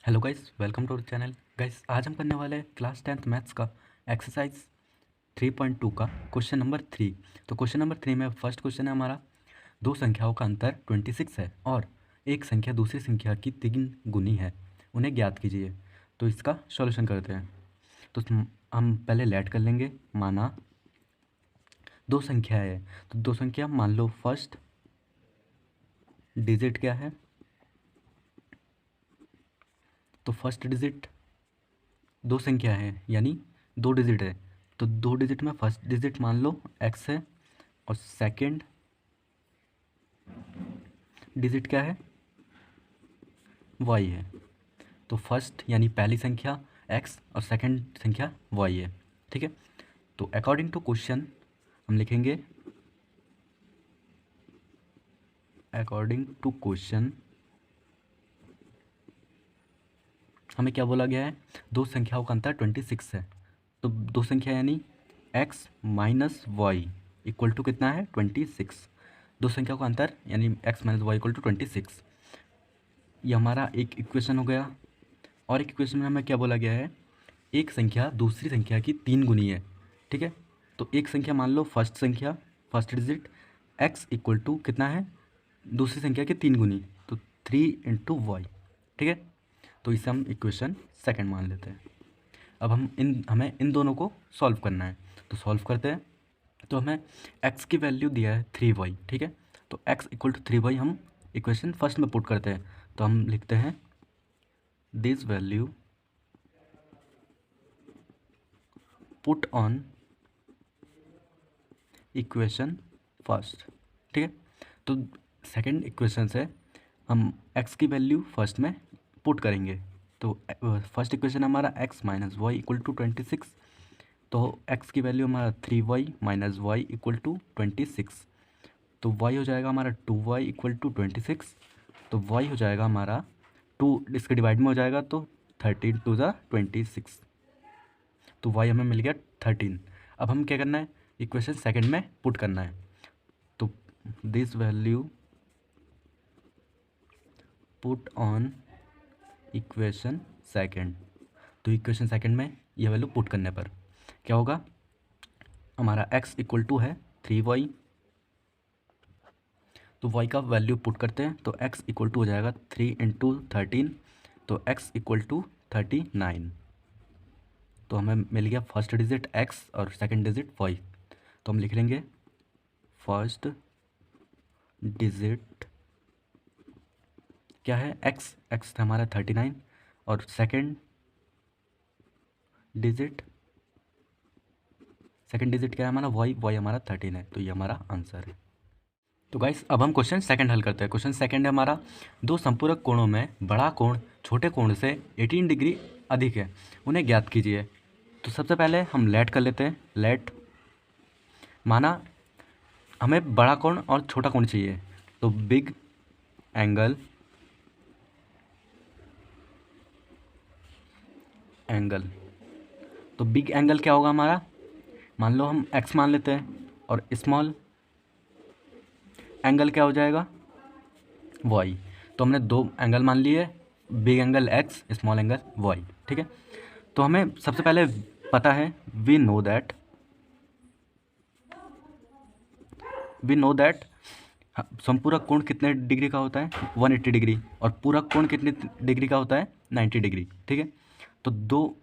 Hello guys, welcome to our channel. Guys, आज हम करने वाले हैं क्लास 10th मैथ्स का एक्सरसाइज 3.2 का क्वेश्चन नंबर 3। तो क्वेश्चन नंबर 3 में फर्स्ट क्वेश्चन है हमारा, दो संख्याओं का अंतर 26 है और एक संख्या दूसरी संख्या की 3 गुनी है, उन्हें ज्ञात कीजिए। तो इसका सॉल्यूशन करते हैं। तो हम पहले लेट कर लेंगे। माना दो संख्या है, तो दो संख्या मान लो फर्स्ट डिजिट क्या है, तो फर्स्ट डिजिट दो संख्या है यानी दो डिजिट है, तो दो डिजिट में फर्स्ट डिजिट मान लो x है और सेकंड डिजिट क्या है, y है। तो फर्स्ट यानी पहली संख्या x और सेकंड संख्या y है। ठीक है, तो अकॉर्डिंग टू क्वेश्चन हम लिखेंगे, अकॉर्डिंग टू क्वेश्चन हमें क्या बोला गया है, दो संख्याओं का अंतर 26 है। तो दो संख्या यानी x minus y equal to कितना है, 26। दो संख्याओं का अंतर यानी x minus y equal to 26। ये हमारा एक इक्वेशन हो गया। और एक इक्वेशन में हमें क्या बोला गया है, एक संख्या दूसरी संख्या की 3 गुनी है। ठीक है, तो एक संख्या मान लो फर्स्ट संख्या, first digit x equal to कितना है, दूसरी संख्या की 3 गुनी, तो 3 इंटू वाई। ठीक है, तो इसे हम इक्वेशन सेकंड मान लेते हैं। अब हमें इन दोनों को सॉल्व करना है, तो सॉल्व करते हैं। तो हमें x की वैल्यू दिया है 3y। ठीक है, तो x इक्वल टू 3y हम इक्वेशन फर्स्ट में पुट करते हैं। तो हम लिखते हैं this value put on equation first. ठीक है, तो सेकंड इक्वेशन से हम x की वैल्यू फर्स्ट में पुट करेंगे। तो फर्स्ट इक्वेशन हमारा x minus y equal to 26, तो x की वैल्यू हमारा 3y minus y equal to 26। तो y हो जाएगा हमारा 2y इक्वल टू 26। तो y हो जाएगा हमारा 2, इसके डिवाइड में हो जाएगा तो 13 टू ज़ा 26, तो y हमें मिल गया 13। अब हम क्या करना है, इक्वेशन सेकंड में पुट करना है। तो this value put on equation second. तो इक्वेशन सेकंड में यह वैल्यू पुट करने पर क्या होगा, हमारा x इक्वल टू है 3y, तो y का वैल्यू पुट करते हैं तो x इक्वल टू हो जाएगा 3 इंटू 13, तो x इक्वल टू 39। तो हमें मिल गया फर्स्ट डिजिट x और सेकंड डिजिट y। तो हम लिख लेंगे फर्स्ट डिजिट क्या है, x था हमारा 39 और सेकंड डिजिट क्या है हमारा y हमारा 13 है। तो ये हमारा आंसर है। तो गाइस, अब हम क्वेश्चन सेकंड हल करते हैं। क्वेश्चन सेकंड है हमारा, दो संपूरक कोणों में बड़ा कोण छोटे कोण से 18 डिग्री अधिक है, उन्हें ज्ञात कीजिए। तो सबसे पहले हम लेट कर लेते हैं। लेट माना हमें बड़ा कोण और छोटा कोण चाहिए, तो बिग एंगल तो बिग एंगल क्या होगा हमारा, मान लो हम x मान लेते हैं और स्मॉल एंगल क्या हो जाएगा, y। तो हमने दो एंगल मान लिए, big angle x, small angle y। ठीक है, तो हमें सबसे पहले पता है, वी नो दैट संपूरक कोण कितने डिग्री का होता है, 180 डिग्री, और पूरक कोण कितने डिग्री का होता है, 90 डिग्री। ठीक है, तो दो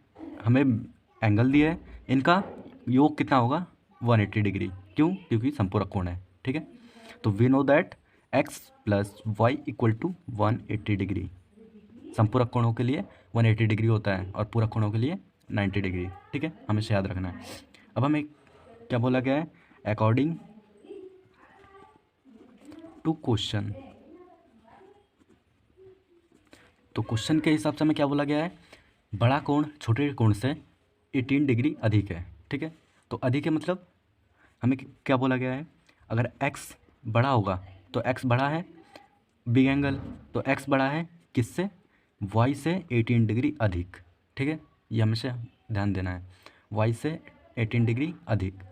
हमें एंगल दिए है, इनका योग कितना होगा, 180 डिग्री। क्यों, क्योंकि संपूरक कोण है। ठीक है, तो we know that x plus y equal to 180 degree. संपूरक कोणों के लिए 180 डिग्री होता है और पूरक कोणों के लिए 90 डिग्री। ठीक है, हमें याद रखना है। अब हमें क्या बोला गया है, अकॉर्डिंग टू क्वेश्चन। तो क्वेश्चन के हिसाब से हमें क्या बोला गया है, बड़ा कोण छोटे कोण से 18 डिग्री अधिक है। ठीक है, तो अधिक है मतलब हमें क्या बोला गया है, अगर x बड़ा होगा तो x बड़ा है बिग एंगल, तो x बड़ा है किससे, y से 18 डिग्री अधिक। ठीक है, ये हमेशा ध्यान देना है, y से 18 डिग्री अधिक।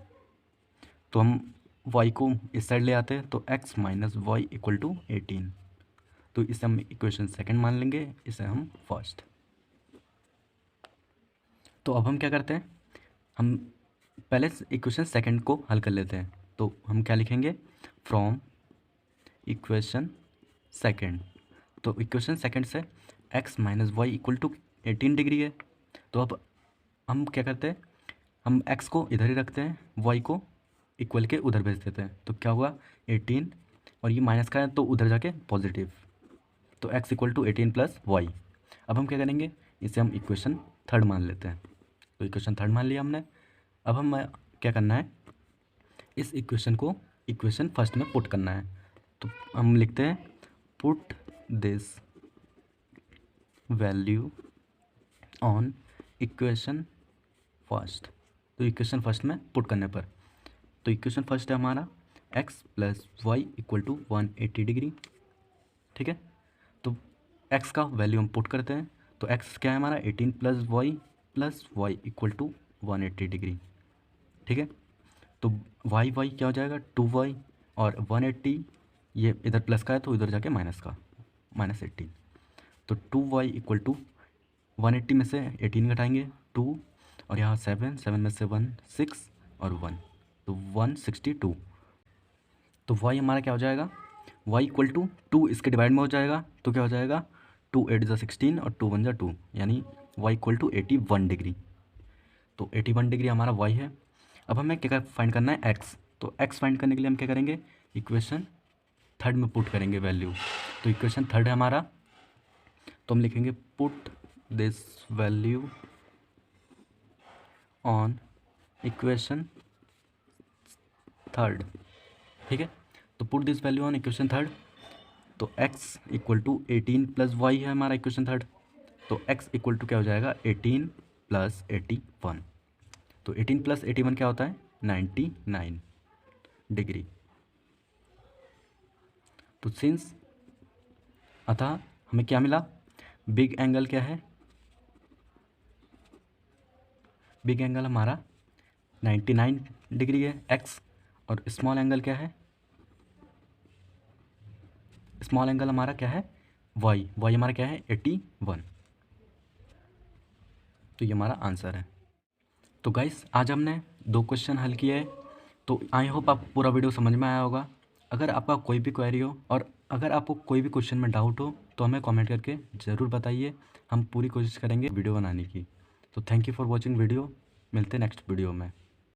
तो हम y को इस साइड ले आते हैं, तो x minus y equal to 18। तो इसे हम इक्वेशन सेकंड मान लेंगे, इसे हम फर्स्ट। तो अब हम क्या करते हैं, हम पहले इक्वेशन सेकंड को हल कर लेते हैं। तो हम क्या लिखेंगे, फ्रॉम इक्वेशन सेकंड। तो इक्वेशन सेकंड से x minus y equal to 18 degree है। तो अब हम क्या करते हैं, हम x को इधर ही रखते हैं, y को इक्वल के उधर भेज देते हैं। तो क्या हुआ 18, और ये माइनस का है तो उधर जाके पॉजिटिव, तो x equal to 18 plus y. अब हम क्या करेंगे, इसे हम इक्वेशन थर्ड मान लेते हैं। तो इक्वेशन थर्ड मान लिया हमने। अब हम क्या करना है, इस इक्वेशन को इक्वेशन फर्स्ट में पुट करना है। तो हम लिखते हैं put this value on equation first. तो इक्वेशन फर्स्ट में पुट करने पर, तो इक्वेशन फर्स्ट है हमारा x plus y equal to 180 degree. ठीक है, तो x का वैल्यू हम पुट करते हैं। तो x क्या है हमारा 18 plus y equal to 180 degree. ठीक है, तो वाई क्या हो जाएगा 2y, और 180 ये इधर प्लस का है तो इधर जाके माइनस का, -18। तो 2y इक्वल टू 180 में से 18 घटाएंगे 2, और यहाँ 7 में से 1 6 और 1, तो 162। तो y हमारा क्या हो जाएगा, y इक्वल टू 2 इसके डिवाइड में हो जाएगा, तो क्या हो जाएगा 2 8 ज़ा 16 और 2 1 ज़ा 2, यानी y इक्वल टू 81 डिग्री। तो 81 डिग्री हमारा y है। अब हमें क्या फाइंड करना है x। तो x फाइंड करने के लिए हम क्या करेंगे, इक्वेशन थर्ड में पुट करेंगे वैल्यू। तो इक्वेशन थर्ड है हमारा, तो हम लिखेंगे put this value on equation third. ठीक है, तो put this value on equation third. तो x equal to 18 plus y है हमारा इक्वेशन थर्ड। तो x इक्वल टू क्या हो जाएगा 18 प्लस 81। तो 18 प्लस 81 क्या होता है 99 डिग्री। तो सिंस अतः हमें क्या मिला, बिग एंगल क्या है, बिग एंगल हमारा 99 डिग्री है x, और स्मॉल एंगल क्या है, स्मॉल एंगल हमारा क्या है y हमारा क्या है 81। तो ये हमारा आंसर है। तो गाइस आज हमने 2 क्वेश्चन हल किए हैं। तो आई होप आप पूरा वीडियो समझ में आया होगा। अगर आपका कोई भी क्वेरी हो और अगर आपको कोई भी क्वेश्चन में डाउट हो तो हमें कमेंट करके ज़रूर बताइए, हम पूरी कोशिश करेंगे वीडियो बनाने की। तो thank you for watching video, मिलते हैं नेक्स्ट वीडियो में।